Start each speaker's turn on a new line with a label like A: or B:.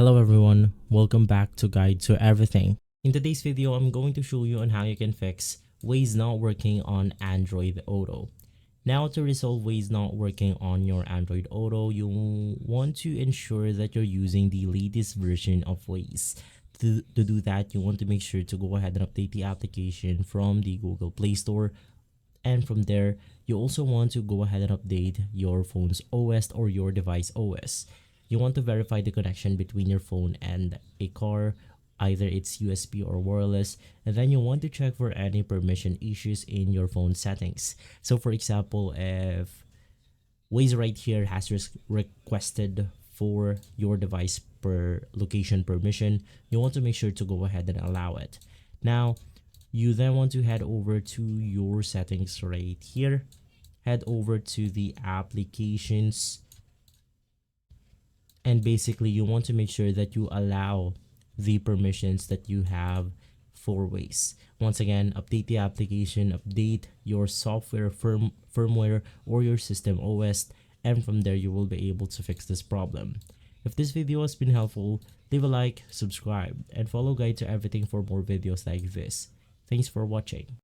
A: Hello everyone, welcome back to Guide to Everything. In today's video, I'm going to show you on how you can fix Waze not working on Android Auto. Now, to resolve Waze not working on your Android Auto, you want to ensure that you're using the latest version of Waze. To do that, you want to make sure to go ahead and update the application from the Google Play Store. And from there, you also want to go ahead and update your phone's OS or your device OS. You want to verify the connection between your phone and a car, either it's USB or wireless, and then you want to check for any permission issues in your phone settings. So for example, if Waze right here has requested for your device per location permission, you want to make sure to go ahead and allow it. Now, you then want to head over to your settings right here, head over to the applications, and basically you want to make sure that you allow the permissions that you have for Waze. Once again, update the application, update your software firmware or your system OS, and from there you will be able to fix this problem. If this video has been helpful, leave a like, subscribe, and follow Guide to Everything for more videos like this. Thanks for watching.